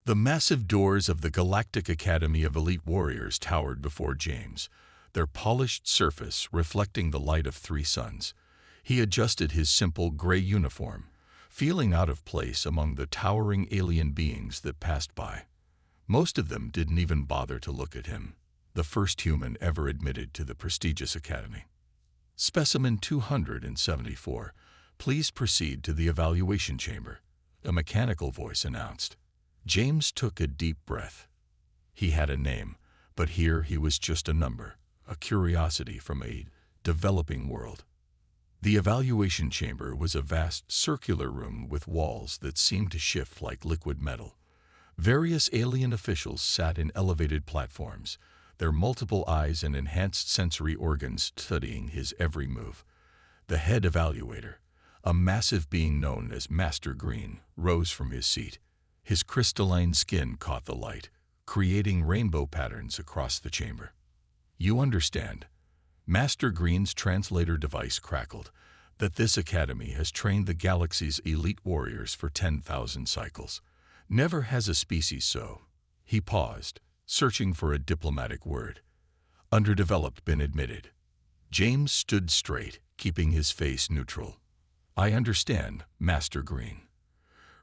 The massive doors of the Galactic Academy of Elite Warriors towered before James, their polished surface reflecting the light of three suns. He adjusted his simple gray uniform, feeling out of place among the towering alien beings that passed by. Most of them didn't even bother to look at him, the first human ever admitted to the prestigious academy. Specimen 274, please proceed to the evaluation chamber, a mechanical voice announced. James took a deep breath. He had a name, but here he was just a number, a curiosity from a developing world. The evaluation chamber was a vast circular room with walls that seemed to shift like liquid metal. Various alien officials sat in elevated platforms, their multiple eyes and enhanced sensory organs studying his every move. The head evaluator, a massive being known as Master Green, rose from his seat. His crystalline skin caught the light, creating rainbow patterns across the chamber. You understand, Master Green's translator device crackled, that this academy has trained the galaxy's elite warriors for 10,000 cycles. Never has a species so. He paused, searching for a diplomatic word. Underdeveloped been admitted. James stood straight, keeping his face neutral. I understand, Master Green.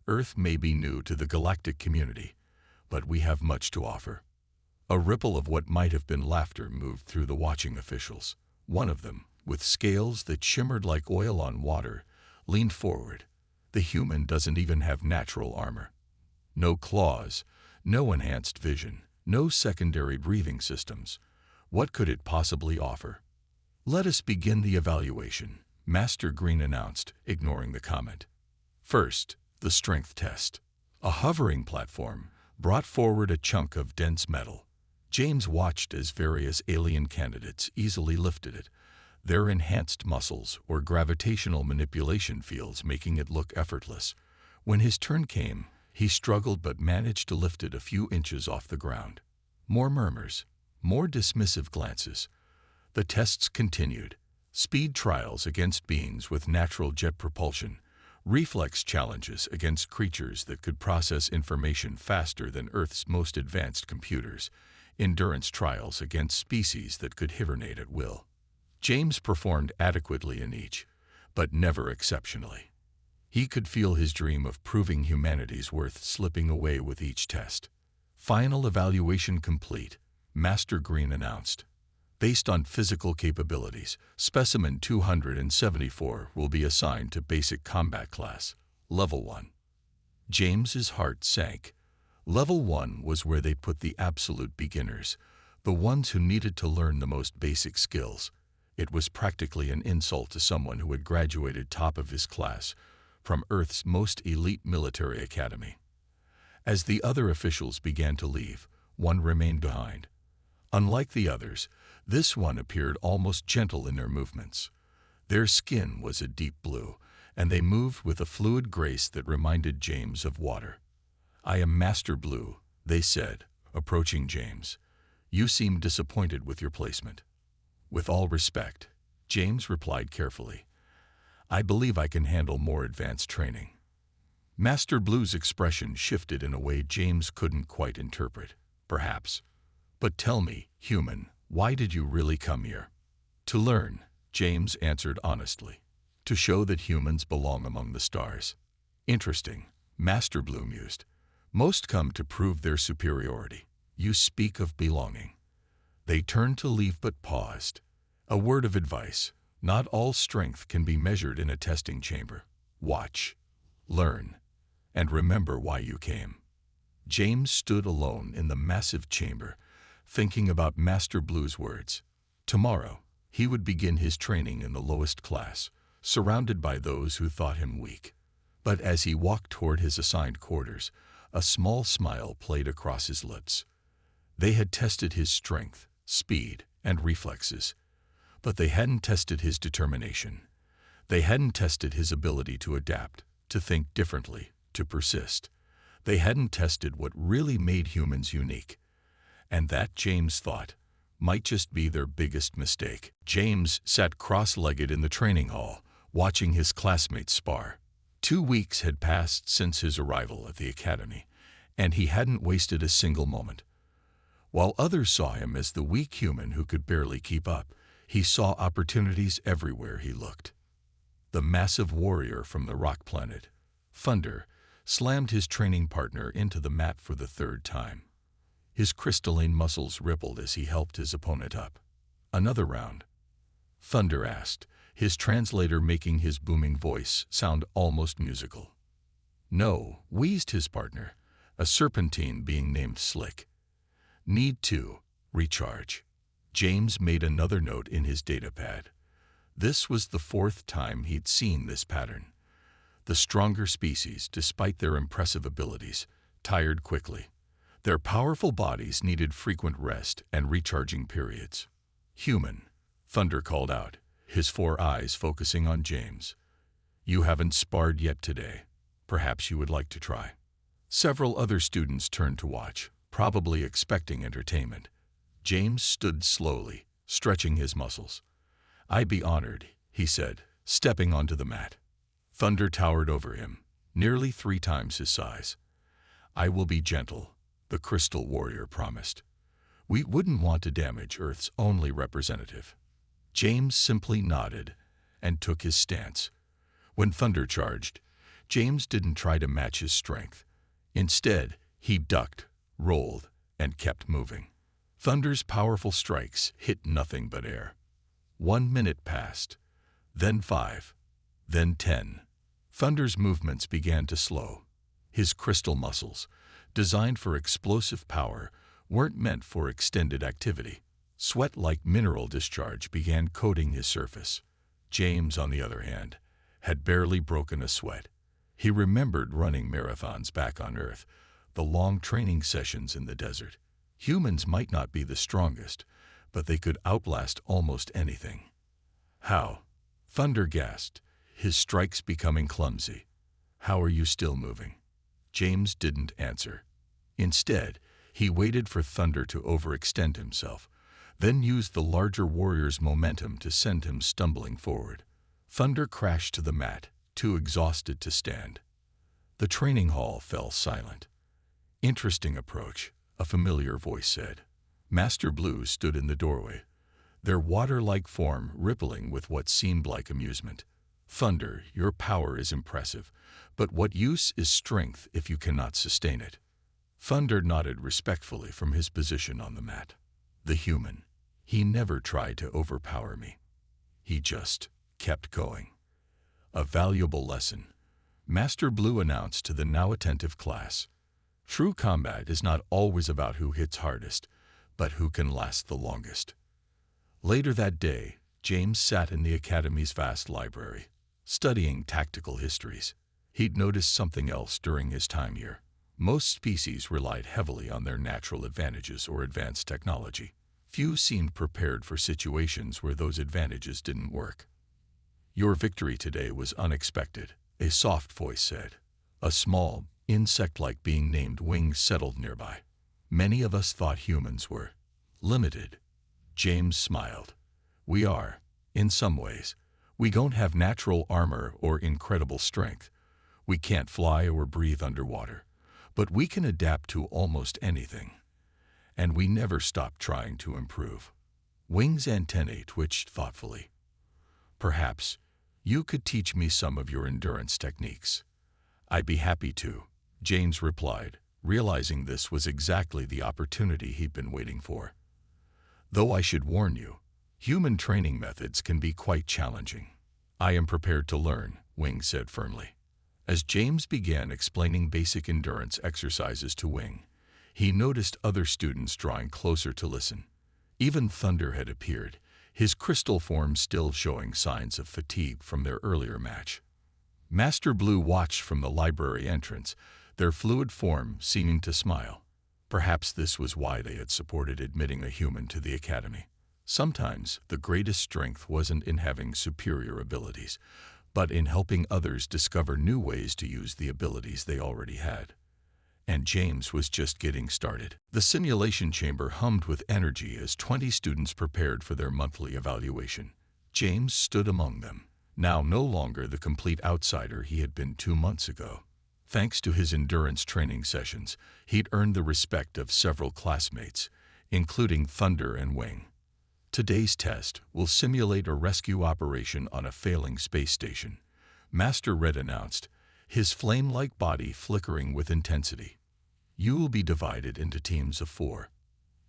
Earth may be new to the galactic community, but we have much to offer. A ripple of what might have been laughter moved through the watching officials. One of them, with scales that shimmered like oil on water, leaned forward. The human doesn't even have natural armor. No claws, no enhanced vision, no secondary breathing systems. What could it possibly offer? Let us begin the evaluation, Master Green announced, ignoring the comment. First, the strength test. A hovering platform brought forward a chunk of dense metal. James watched as various alien candidates easily lifted it, their enhanced muscles or gravitational manipulation fields making it look effortless. When his turn came, he struggled but managed to lift it a few inches off the ground. More murmurs, more dismissive glances. The tests continued. Speed trials against beings with natural jet propulsion, reflex challenges against creatures that could process information faster than Earth's most advanced computers, endurance trials against species that could hibernate at will. James performed adequately in each, but never exceptionally. He could feel his dream of proving humanity's worth slipping away with each test. Final evaluation complete, Master Green announced. Based on physical capabilities, Specimen 274 will be assigned to Basic Combat Class, Level 1. James's heart sank. Level 1 was where they put the absolute beginners, the ones who needed to learn the most basic skills. It was practically an insult to someone who had graduated top of his class from Earth's most elite military academy. As the other officials began to leave, one remained behind. Unlike the others, this one appeared almost gentle in their movements. Their skin was a deep blue, and they moved with a fluid grace that reminded James of water. I am Master Blue, they said, approaching James. You seem disappointed with your placement. With all respect, James replied carefully. I believe I can handle more advanced training. Master Blue's expression shifted in a way James couldn't quite interpret, perhaps. But tell me, human, why did you really come here? To learn, James answered honestly. To show that humans belong among the stars. Interesting, Master Blue mused. Most come to prove their superiority. You speak of belonging. They turned to leave but paused. A word of advice. Not all strength can be measured in a testing chamber. Watch, learn, and remember why you came. James stood alone in the massive chamber, thinking about Master Blue's words. Tomorrow, he would begin his training in the lowest class, surrounded by those who thought him weak. But as he walked toward his assigned quarters, a small smile played across his lips. They had tested his strength, speed, and reflexes, but they hadn't tested his determination. They hadn't tested his ability to adapt, to think differently, to persist. They hadn't tested what really made humans unique. And that, James thought, might just be their biggest mistake. James sat cross-legged in the training hall, watching his classmates spar. 2 weeks had passed since his arrival at the academy, and he hadn't wasted a single moment. While others saw him as the weak human who could barely keep up, he saw opportunities everywhere he looked. The massive warrior from the rock planet, Thunder, slammed his training partner into the mat for the third time. His crystalline muscles rippled as he helped his opponent up. "Another round?" Thunder asked, his translator making his booming voice sound almost musical. "No," wheezed his partner, a serpentine being named Slick. "Need to recharge." James made another note in his datapad. This was the fourth time he'd seen this pattern. The stronger species, despite their impressive abilities, tired quickly. Their powerful bodies needed frequent rest and recharging periods. "Human," Thunder called out, his 4 eyes focusing on James. "You haven't sparred yet today. Perhaps you would like to try." Several other students turned to watch, probably expecting entertainment. James stood slowly, stretching his muscles. "I'd be honored," he said, stepping onto the mat. Thunder towered over him, nearly 3 times his size. "I will be gentle," the crystal warrior promised. "We wouldn't want to damage Earth's only representative." James simply nodded and took his stance. When Thunder charged, James didn't try to match his strength. Instead, he ducked, rolled, and kept moving. Thunder's powerful strikes hit nothing but air. 1 minute passed, then 5, then 10. Thunder's movements began to slow. His crystal muscles, designed for explosive power, weren't meant for extended activity. Sweat-like mineral discharge began coating his surface. James, on the other hand, had barely broken a sweat. He remembered running marathons back on Earth, the long training sessions in the desert. Humans might not be the strongest, but they could outlast almost anything. "How?" Thunder gasped, his strikes becoming clumsy. "How are you still moving?" James didn't answer. Instead, he waited for Thunder to overextend himself, then used the larger warrior's momentum to send him stumbling forward. Thunder crashed to the mat, too exhausted to stand. The training hall fell silent. "Interesting approach," a familiar voice said. Master Blue stood in the doorway, their water-like form rippling with what seemed like amusement. "Thunder, your power is impressive, but what use is strength if you cannot sustain it?" Thunder nodded respectfully from his position on the mat. "The human. He never tried to overpower me. He just kept going." "A valuable lesson," Master Blue announced to the now attentive class. "True combat is not always about who hits hardest, but who can last the longest." Later that day, James sat in the Academy's vast library, studying tactical histories. He'd noticed something else during his time here. Most species relied heavily on their natural advantages or advanced technology. Few seemed prepared for situations where those advantages didn't work. "Your victory today was unexpected," a soft voice said. A small, insect-like being named Wings settled nearby. "Many of us thought humans were limited." James smiled. "We are, in some ways. We don't have natural armor or incredible strength. We can't fly or breathe underwater, but we can adapt to almost anything. And we never stop trying to improve." Wings' antennae twitched thoughtfully. "Perhaps you could teach me some of your endurance techniques." "I'd be happy to," James replied, realizing this was exactly the opportunity he'd been waiting for. "Though I should warn you, human training methods can be quite challenging." "I am prepared to learn," Wing said firmly. As James began explaining basic endurance exercises to Wing, he noticed other students drawing closer to listen. Even Thunder had appeared, his crystal form still showing signs of fatigue from their earlier match. Master Blue watched from the library entrance, their fluid form seeming to smile. Perhaps this was why they had supported admitting a human to the Academy. Sometimes the greatest strength wasn't in having superior abilities, but in helping others discover new ways to use the abilities they already had. And James was just getting started. The simulation chamber hummed with energy as 20 students prepared for their monthly evaluation. James stood among them, now no longer the complete outsider he had been 2 months ago. Thanks to his endurance training sessions, he'd earned the respect of several classmates, including Thunder and Wing. Today's test will simulate a rescue operation on a failing space station, Master Red announced, his flame-like body flickering with intensity. You will be divided into teams of 4.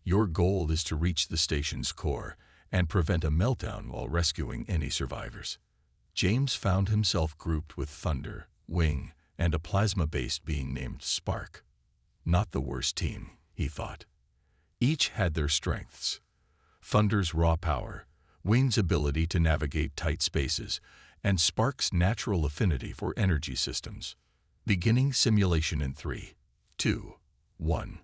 Your goal is to reach the station's core and prevent a meltdown while rescuing any survivors. James found himself grouped with Thunder, Wing, and a plasma-based being named Spark. Not the worst team, he thought. Each had their strengths. Thunder's raw power, Wing's ability to navigate tight spaces, and Spark's natural affinity for energy systems. Beginning simulation in 3, 2, 1.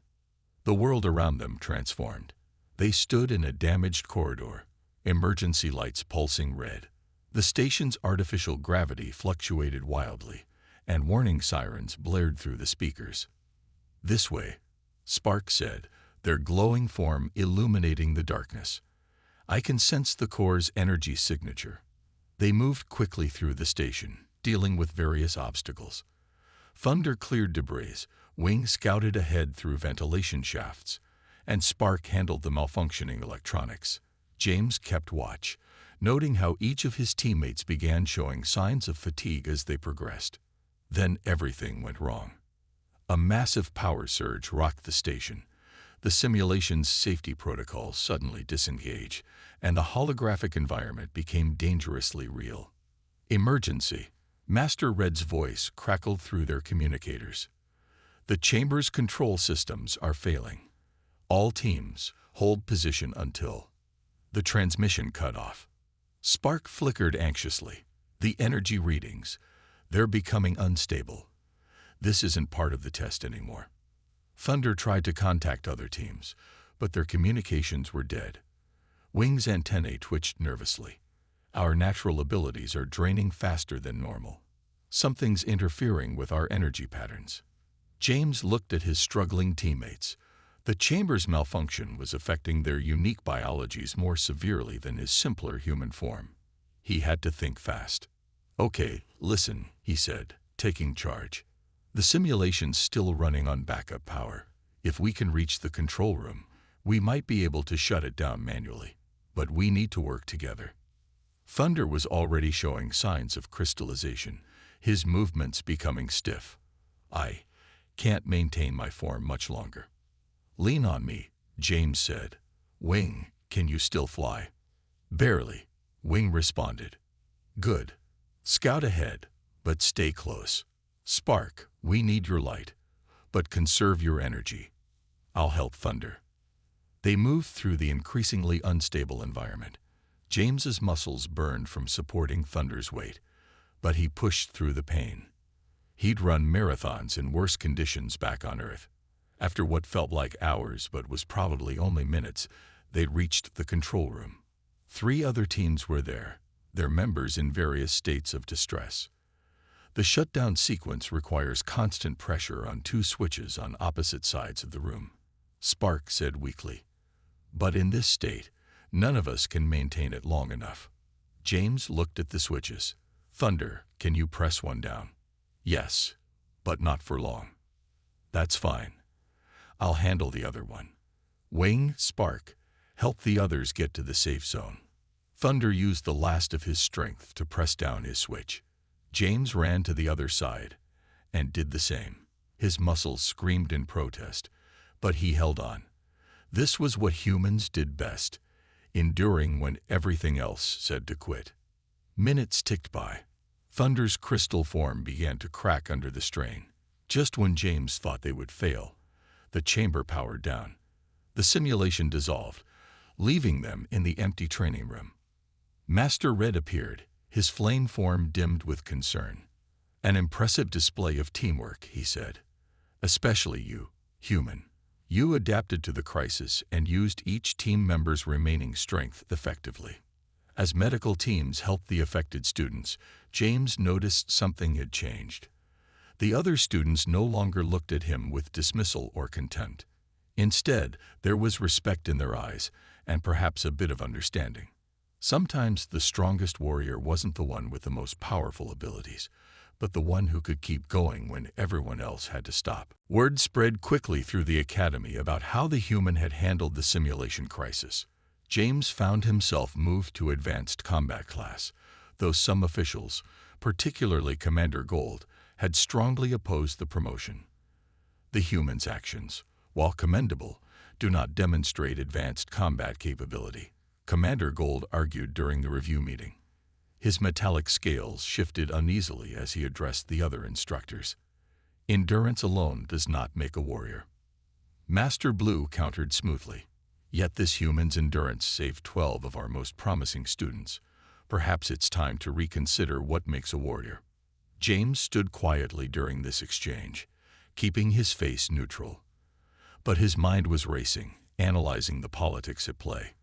The world around them transformed. They stood in a damaged corridor, emergency lights pulsing red. The station's artificial gravity fluctuated wildly, and warning sirens blared through the speakers. This way, Spark said, their glowing form illuminating the darkness. I can sense the core's energy signature. They moved quickly through the station, dealing with various obstacles. Thunder cleared debris, Wing scouted ahead through ventilation shafts, and Spark handled the malfunctioning electronics. James kept watch, noting how each of his teammates began showing signs of fatigue as they progressed. Then everything went wrong. A massive power surge rocked the station. The simulation's safety protocols suddenly disengaged, and the holographic environment became dangerously real. Emergency! Master Red's voice crackled through their communicators. The chamber's control systems are failing. All teams, hold position until... The transmission cut off. Spark flickered anxiously. The energy readings, they're becoming unstable. This isn't part of the test anymore. Thunder tried to contact other teams, but their communications were dead. Wing's antennae twitched nervously. Our natural abilities are draining faster than normal. Something's interfering with our energy patterns. James looked at his struggling teammates. The chamber's malfunction was affecting their unique biologies more severely than his simpler human form. He had to think fast. Okay, listen, he said, taking charge. The simulation's still running on backup power. If we can reach the control room, we might be able to shut it down manually. But we need to work together. Thunder was already showing signs of crystallization, his movements becoming stiff. I can't maintain my form much longer. Lean on me, James said. Wing, can you still fly? Barely, Wing responded. Good. Scout ahead, but stay close. Spark, we need your light, but conserve your energy. I'll help Thunder. They moved through the increasingly unstable environment. James's muscles burned from supporting Thunder's weight, but he pushed through the pain. He'd run marathons in worse conditions back on Earth. After what felt like hours but was probably only minutes, they'd reached the control room. 3 other teams were there, their members in various states of distress. The shutdown sequence requires constant pressure on 2 switches on opposite sides of the room, Spark said weakly. But in this state, none of us can maintain it long enough. James looked at the switches. Thunder, can you press one down? Yes, but not for long. That's fine. I'll handle the other one. Wing, Spark, help the others get to the safe zone. Thunder used the last of his strength to press down his switch. James ran to the other side and did the same. His muscles screamed in protest, but he held on. This was what humans did best, enduring when everything else said to quit. Minutes ticked by. Thunder's crystal form began to crack under the strain. Just when James thought they would fail, the chamber powered down. The simulation dissolved, leaving them in the empty training room. Master Red appeared, his flame form dimmed with concern. An impressive display of teamwork, he said. Especially you, human. You adapted to the crisis and used each team member's remaining strength effectively. As medical teams helped the affected students, James noticed something had changed. The other students no longer looked at him with dismissal or contempt. Instead, there was respect in their eyes and perhaps a bit of understanding. Sometimes the strongest warrior wasn't the one with the most powerful abilities, but the one who could keep going when everyone else had to stop. Word spread quickly through the academy about how the human had handled the simulation crisis. James found himself moved to advanced combat class, though some officials, particularly Commander Gold, had strongly opposed the promotion. The human's actions, while commendable, do not demonstrate advanced combat capability, Commander Gold argued during the review meeting. His metallic scales shifted uneasily as he addressed the other instructors. Endurance alone does not make a warrior. Master Blue countered smoothly. Yet this human's endurance saved 12 of our most promising students. Perhaps it's time to reconsider what makes a warrior. James stood quietly during this exchange, keeping his face neutral. But his mind was racing, analyzing the politics at play.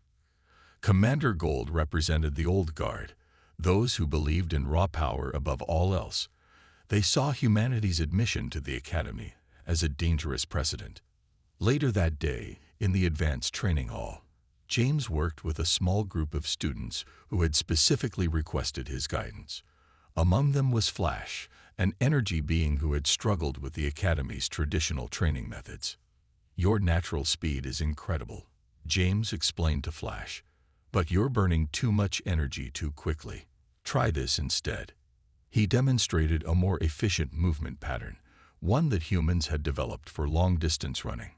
Commander Gold represented the old guard, those who believed in raw power above all else. They saw humanity's admission to the academy as a dangerous precedent. Later that day, in the advanced training hall, James worked with a small group of students who had specifically requested his guidance. Among them was Flash, an energy being who had struggled with the academy's traditional training methods. "Your natural speed is incredible," James explained to Flash, "but you're burning too much energy too quickly. Try this instead." He demonstrated a more efficient movement pattern, one that humans had developed for long-distance running.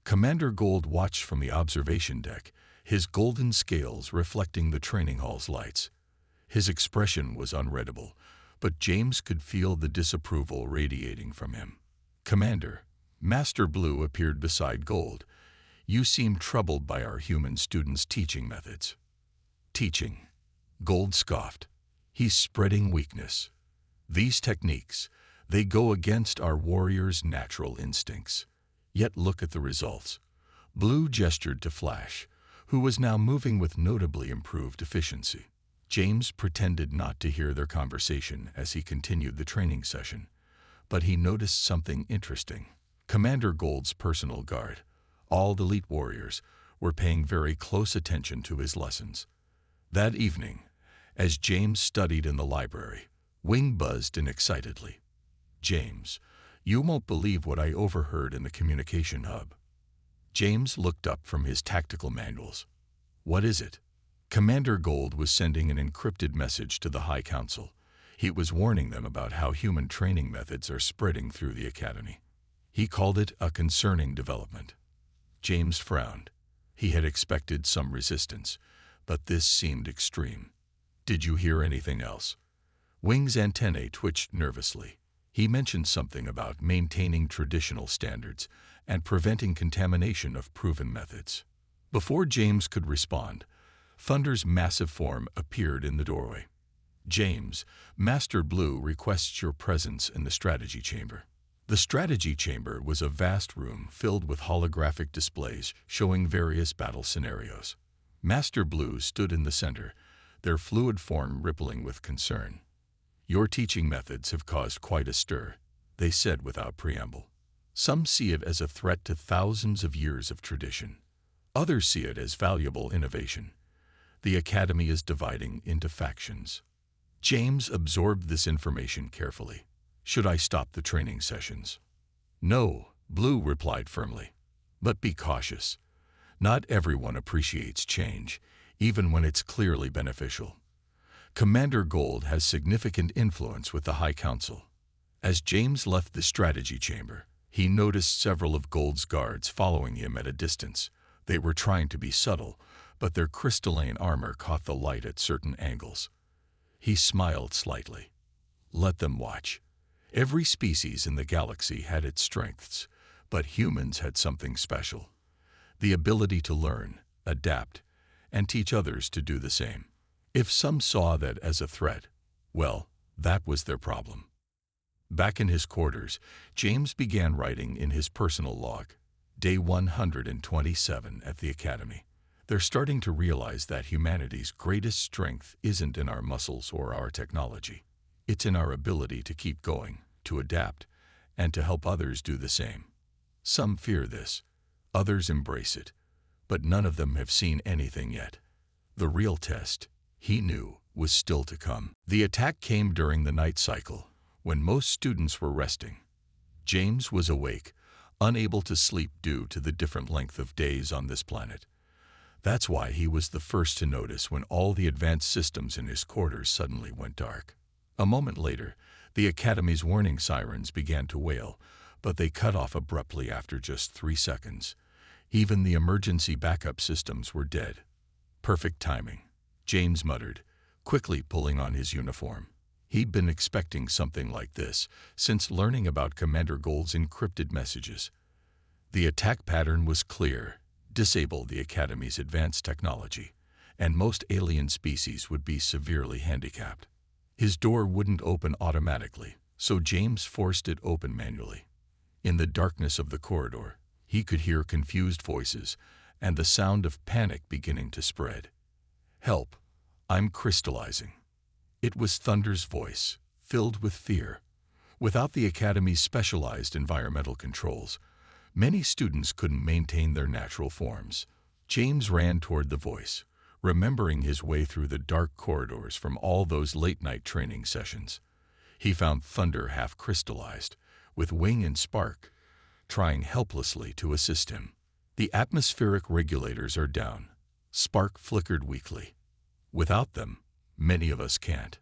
Commander Gold watched from the observation deck, his golden scales reflecting the training hall's lights. His expression was unreadable, but James could feel the disapproval radiating from him. "Commander," Master Blue appeared beside Gold, "you seem troubled by our human students' teaching methods." "Teaching?" Gold scoffed. "He's spreading weakness. These techniques, they go against our warriors' natural instincts. Yet look at the results." Blue gestured to Flash, who was now moving with notably improved efficiency. James pretended not to hear their conversation as he continued the training session, but he noticed something interesting. Commander Gold's personal guard, all the elite warriors, were paying very close attention to his lessons. That evening, as James studied in the library, Wing buzzed in excitedly. "James, you won't believe what I overheard in the communication hub." James looked up from his tactical manuals. "What is it?" Commander Gold was sending an encrypted message to the High Council. He was warning them about how human training methods are spreading through the academy. He called it a concerning development. James frowned. He had expected some resistance, but this seemed extreme. "Did you hear anything else?" Wing's antennae twitched nervously. He mentioned something about maintaining traditional standards and preventing contamination of proven methods. Before James could respond, Thunder's massive form appeared in the doorway. "James, Master Blue requests your presence in the strategy chamber." The strategy chamber was a vast room filled with holographic displays showing various battle scenarios. Master Blue stood in the center, their fluid form rippling with concern. "Your teaching methods have caused quite a stir," they said without preamble. "Some see it as a threat to thousands of years of tradition. Others see it as valuable innovation. The academy is dividing into factions." James absorbed this information carefully. "Should I stop the training sessions?" "No," Blue replied firmly. "But be cautious. Not everyone appreciates change, even when it's clearly beneficial. Commander Gold has significant influence with the High Council." As James left the strategy chamber, he noticed several of Gold's guards following him at a distance. They were trying to be subtle, but their crystalline armor caught the light at certain angles. He smiled slightly. Let them watch. Every species in the galaxy had its strengths, but humans had something special: the ability to learn, adapt, and teach others to do the same. If some saw that as a threat, well, that was their problem. Back in his quarters, James began writing in his personal log. Day 127 at the Academy. They're starting to realize that humanity's greatest strength isn't in our muscles or our technology. It's in our ability to keep going, to adapt, and to help others do the same. Some fear this, others embrace it, but none of them have seen anything yet. The real test, he knew, was still to come. The attack came during the night cycle, when most students were resting. James was awake, unable to sleep due to the different length of days on this planet. That's why he was the first to notice when all the advanced systems in his quarters suddenly went dark. A moment later, the Academy's warning sirens began to wail, but they cut off abruptly after just 3 seconds. Even the emergency backup systems were dead. Perfect timing, James muttered, quickly pulling on his uniform. He'd been expecting something like this since learning about Commander Gold's encrypted messages. The attack pattern was clear: disable the Academy's advanced technology, and most alien species would be severely handicapped. His door wouldn't open automatically, so James forced it open manually. In the darkness of the corridor, he could hear confused voices and the sound of panic beginning to spread. "Help! I'm crystallizing." It was Thunder's voice, filled with fear. Without the Academy's specialized environmental controls, many students couldn't maintain their natural forms. James ran toward the voice, remembering his way through the dark corridors from all those late-night training sessions. He found Thunder half-crystallized, with Wing and Spark trying helplessly to assist him. "The atmospheric regulators are down," Spark flickered weakly. "Without them, many of us can't."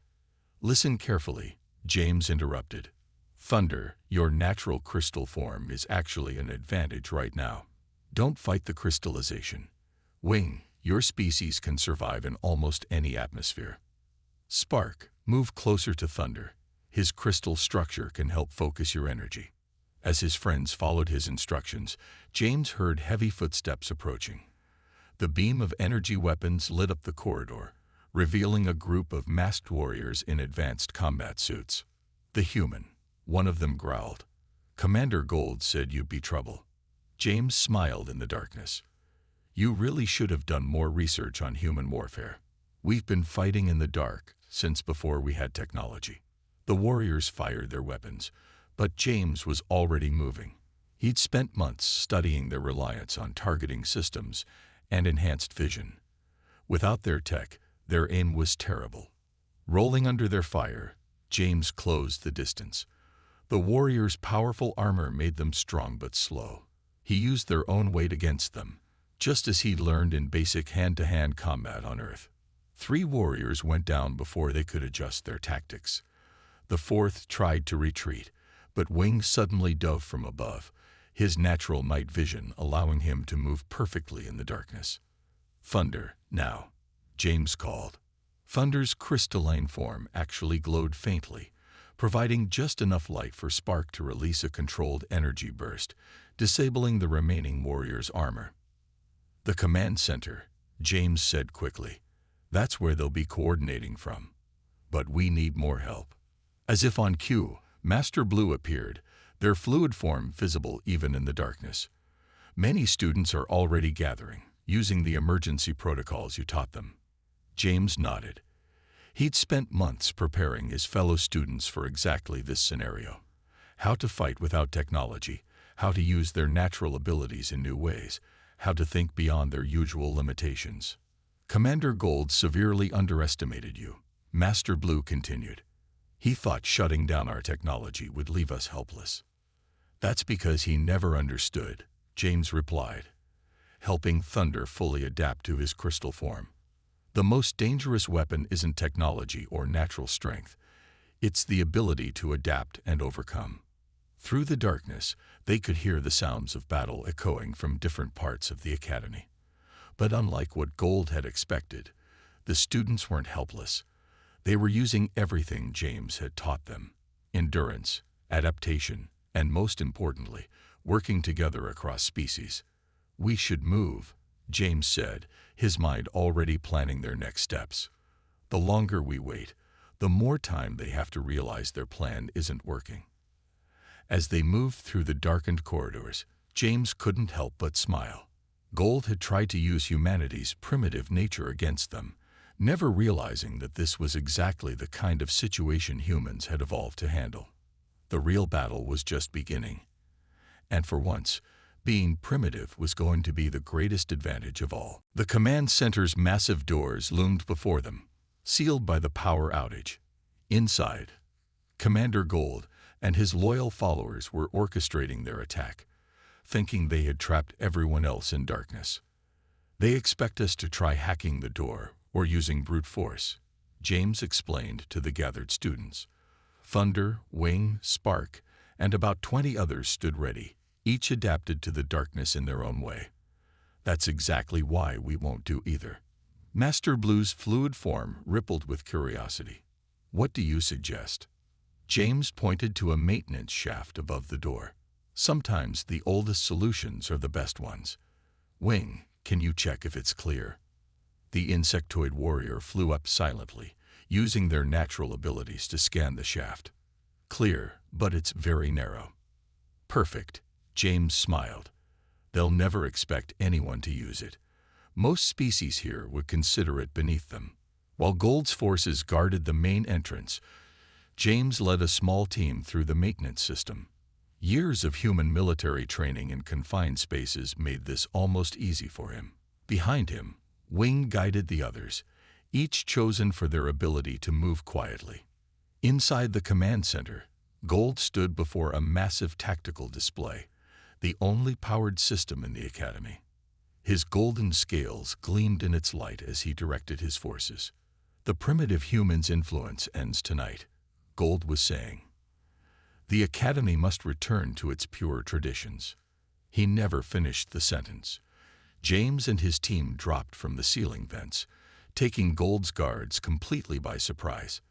"Listen carefully," James interrupted. "Thunder, your natural crystal form is actually an advantage right now. Don't fight the crystallization. Wing, your species can survive in almost any atmosphere. Spark, move closer to Thunder. His crystal structure can help focus your energy." As his friends followed his instructions, James heard heavy footsteps approaching. The beam of energy weapons lit up the corridor, revealing a group of masked warriors in advanced combat suits. "The human," one of them growled. "Commander Gold said you'd be trouble." James smiled in the darkness. "You really should have done more research on human warfare. We've been fighting in the dark since before we had technology." The warriors fired their weapons, but James was already moving. He'd spent months studying their reliance on targeting systems and enhanced vision. Without their tech, their aim was terrible. Rolling under their fire, James closed the distance. The warriors' powerful armor made them strong but slow. He used their own weight against them, just as he'd learned in basic hand-to-hand combat on Earth. 3 warriors went down before they could adjust their tactics. The 4th tried to retreat, but Wing suddenly dove from above, his natural night vision allowing him to move perfectly in the darkness. "Thunder, now," James called. Thunder's crystalline form actually glowed faintly, providing just enough light for Spark to release a controlled energy burst, disabling the remaining warrior's armor. "The command center," James said quickly. "That's where they'll be coordinating from. But we need more help." As if on cue, Master Blue appeared, their fluid form visible even in the darkness. "Many students are already gathering, using the emergency protocols you taught them." James nodded. He'd spent months preparing his fellow students for exactly this scenario: how to fight without technology, how to use their natural abilities in new ways, how to think beyond their usual limitations. "Commander Gold severely underestimated you," Master Blue continued. "He thought shutting down our technology would leave us helpless." "That's because he never understood," James replied. "Helping Thunder fully adapt to his crystal form. The most dangerous weapon isn't technology or natural strength. It's the ability to adapt and overcome." Through the darkness, they could hear the sounds of battle echoing from different parts of the Academy. But unlike what Gold had expected, the students weren't helpless. They were using everything James had taught them: endurance, adaptation, and most importantly, working together across species. "We should move," James said, his mind already planning their next steps. "The longer we wait, the more time they have to realize their plan isn't working." As they moved through the darkened corridors, James couldn't help but smile. Gold had tried to use humanity's primitive nature against them, never realizing that this was exactly the kind of situation humans had evolved to handle. The real battle was just beginning. And for once, being primitive was going to be the greatest advantage of all. The command center's massive doors loomed before them, sealed by the power outage. Inside, Commander Gold and his loyal followers were orchestrating their attack, thinking they had trapped everyone else in darkness. "They expect us to try hacking the door or using brute force," James explained to the gathered students. Thunder, Wing, Spark, and about 20 others stood ready, each adapted to the darkness in their own way. "That's exactly why we won't do either." Master Blue's fluid form rippled with curiosity. "What do you suggest?" James pointed to a maintenance shaft above the door. "Sometimes the oldest solutions are the best ones. Wing, can you check if it's clear?" The insectoid warrior flew up silently, using their natural abilities to scan the shaft. "Clear, but it's very narrow." "Perfect," James smiled. "They'll never expect anyone to use it. Most species here would consider it beneath them." While Gold's forces guarded the main entrance, James led a small team through the maintenance system. Years of human military training in confined spaces made this almost easy for him. Behind him, Wing guided the others, each chosen for their ability to move quietly. Inside the command center, Gold stood before a massive tactical display, the only powered system in the academy. His golden scales gleamed in its light as he directed his forces. "The primitive human's influence ends tonight," Gold was saying. "The academy must return to its pure traditions." He never finished the sentence. James and his team dropped from the ceiling vents, taking Gold's guards completely by surprise.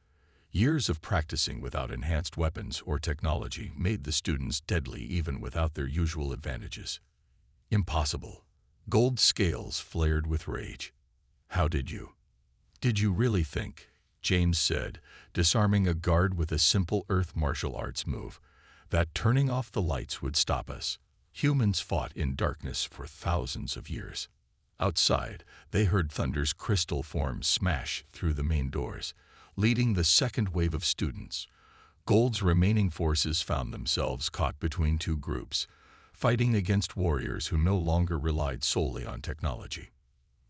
Years of practicing without enhanced weapons or technology made the students deadly even without their usual advantages. "Impossible." Gold's scales flared with rage. Did you really think," James said, disarming a guard with a simple earth martial arts move, "that turning off the lights would stop us? Humans fought in darkness for thousands of years." Outside, they heard Thunder's crystal form smash through the main doors, leading the second wave of students. Gold's remaining forces found themselves caught between two groups, fighting against warriors who no longer relied solely on technology.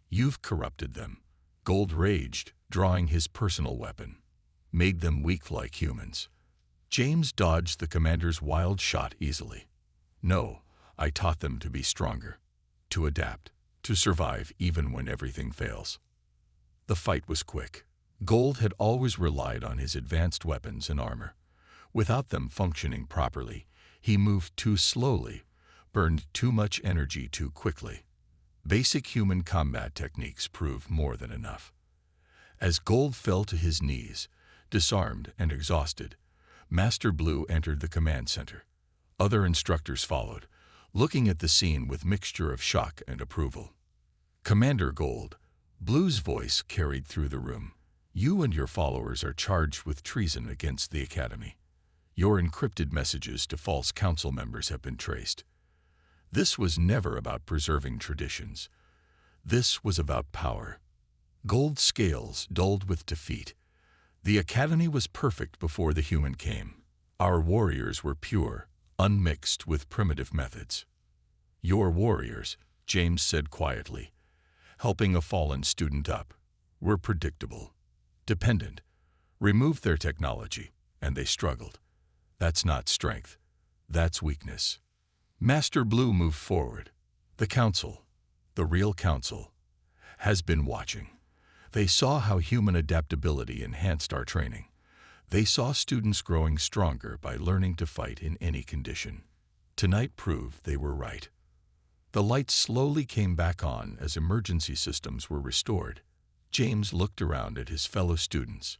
"You've corrupted them," Gold raged, drawing his personal weapon. "Made them weak like humans." James dodged the commander's wild shot easily. "No, I taught them to be stronger, to adapt, to survive even when everything fails." The fight was quick. Gold had always relied on his advanced weapons and armor. Without them functioning properly, he moved too slowly, burned too much energy too quickly. Basic human combat techniques proved more than enough. As Gold fell to his knees, disarmed and exhausted, Master Blue entered the command center. Other instructors followed, looking at the scene with mixture of shock and approval. "Commander Gold," Blue's voice carried through the room, "you and your followers are charged with treason against the Academy. Your encrypted messages to false council members have been traced. This was never about preserving traditions. This was about power." Gold's scales dulled with defeat. "The Academy was perfect before the human came. Our warriors were pure, unmixed with primitive methods." "Your warriors," James said quietly, helping a fallen student up, "were predictable, dependent, removed their technology, and they struggled. That's not strength. That's weakness." Master Blue moved forward. "The council, the real council, has been watching. They saw how human adaptability enhanced our training. They saw students growing stronger by learning to fight in any condition. Tonight proved they were right." The lights slowly came back on as emergency systems were restored. James looked around at his fellow students,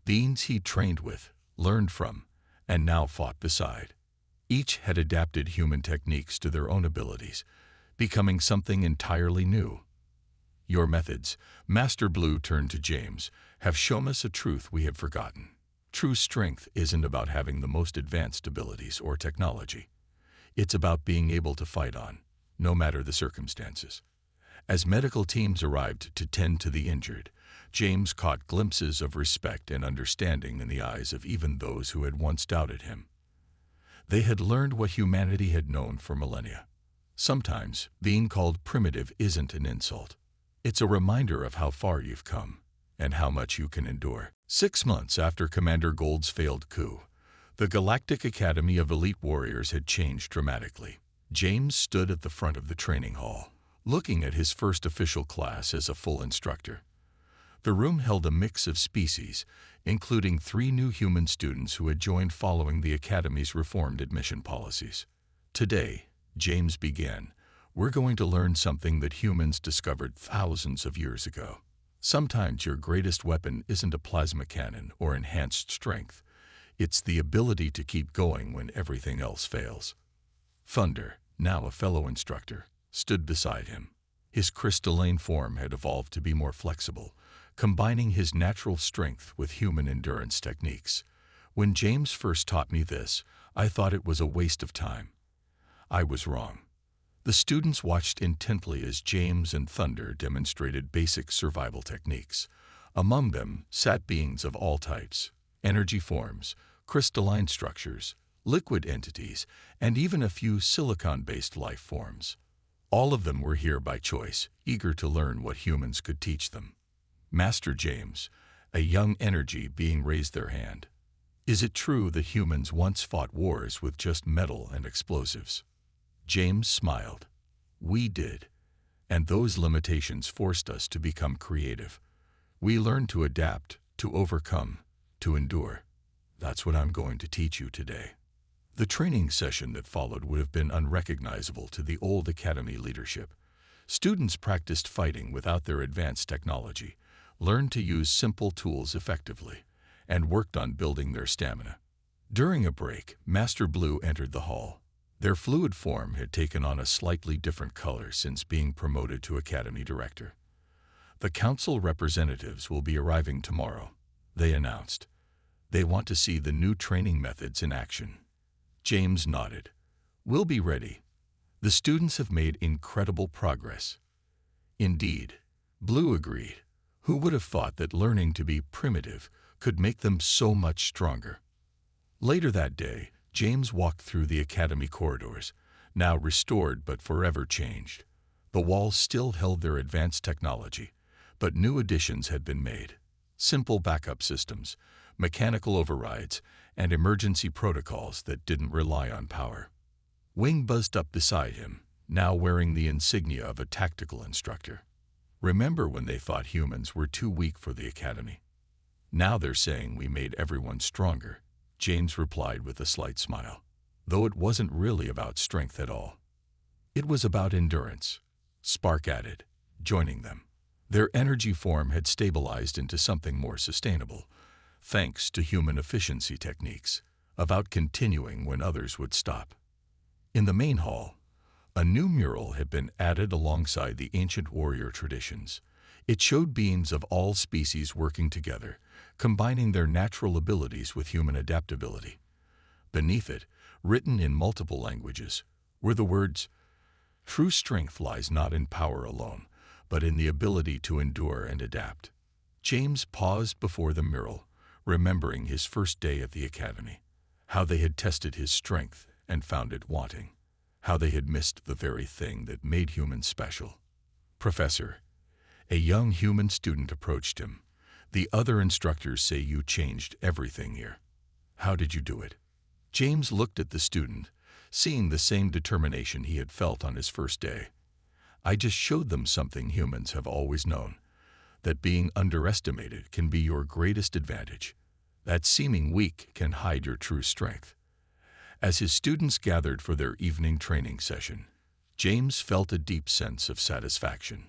beings he'd trained with, learned from, and now fought beside. Each had adapted human techniques to their own abilities, becoming something entirely new. "Your methods," Master Blue turned to James, "have shown us a truth we had forgotten. True strength isn't about having the most advanced abilities or technology. It's about being able to fight on, no matter the circumstances." As medical teams arrived to tend to the injured, James caught glimpses of respect and understanding in the eyes of even those who had once doubted him. They had learned what humanity had known for millennia. Sometimes, being called primitive isn't an insult. It's a reminder of how far you've come, and how much you can endure. 6 months after Commander Gold's failed coup, The Galactic Academy of Elite Warriors had changed dramatically. James stood at the front of the training hall, looking at his first official class as a full instructor. The room held a mix of species, including 3 new human students who had joined following the Academy's reformed admission policies. Today, James began, we're going to learn something that humans discovered thousands of years ago. Sometimes your greatest weapon isn't a plasma cannon or enhanced strength. It's the ability to keep going when everything else fails. Thunder, now a fellow instructor, stood beside him. His crystalline form had evolved to be more flexible, combining his natural strength with human endurance techniques. When James first taught me this, I thought it was a waste of time. I was wrong. The students watched intently as James and Thunder demonstrated basic survival techniques. Among them sat beings of all types, energy forms, crystalline structures, liquid entities, and even a few silicon-based life forms. All of them were here by choice, eager to learn what humans could teach them. Master James, a young energy being, raised their hand. Is it true that humans once fought wars with just metal and explosives? James smiled. We did, and those limitations forced us to become creative. We learned to adapt, to overcome, to endure. That's what I'm going to teach you today. The training session that followed would have been unrecognizable to the old Academy leadership. Students practiced fighting without their advanced technology, learned to use simple tools effectively, and worked on building their stamina. During a break, Master Blue entered the hall. Their fluid form had taken on a slightly different color since being promoted to Academy Director. The council representatives will be arriving tomorrow, they announced. They want to see the new training methods in action. James nodded. We'll be ready. The students have made incredible progress. Indeed, Blue agreed. Who would have thought that learning to be primitive could make them so much stronger? Later that day, James walked through the Academy corridors, now restored but forever changed. The walls still held their advanced technology, but new additions had been made. Simple backup systems, mechanical overrides, and emergency protocols that didn't rely on power. Wing buzzed up beside him, now wearing the insignia of a tactical instructor. Remember when they thought humans were too weak for the Academy? Now they're saying we made everyone stronger, James replied with a slight smile, though it wasn't really about strength at all. It was about endurance. Spark added, joining them. Their energy form had stabilized into something more sustainable, thanks to human efficiency techniques, about continuing when others would stop. In the main hall, a new mural had been added alongside the ancient warrior traditions. It showed beings of all species working together, combining their natural abilities with human adaptability. Beneath it, written in multiple languages, were the words, "True strength lies not in power alone, but in the ability to endure and adapt." James paused before the mural, remembering his first day at the Academy, how they had tested his strength and found it wanting, how they had missed the very thing that made humans special. Professor, a young human student approached him. The other instructors say you changed everything here. How did you do it? James looked at the student, seeing the same determination he had felt on his first day. I just showed them something humans have always known, that being underestimated can be your greatest advantage, that seeming weak can hide your true strength. As his students gathered for their evening training session, James felt a deep sense of satisfaction.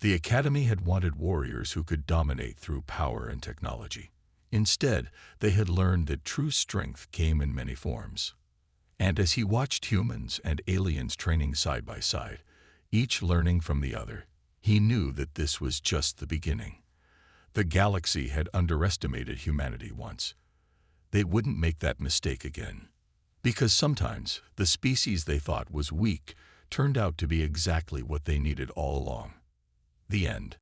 The Academy had wanted warriors who could dominate through power and technology. Instead, they had learned that true strength came in many forms. And as he watched humans and aliens training side by side, each learning from the other, he knew that this was just the beginning. The galaxy had underestimated humanity once. They wouldn't make that mistake again. Because sometimes the species they thought was weak turned out to be exactly what they needed all along. The end.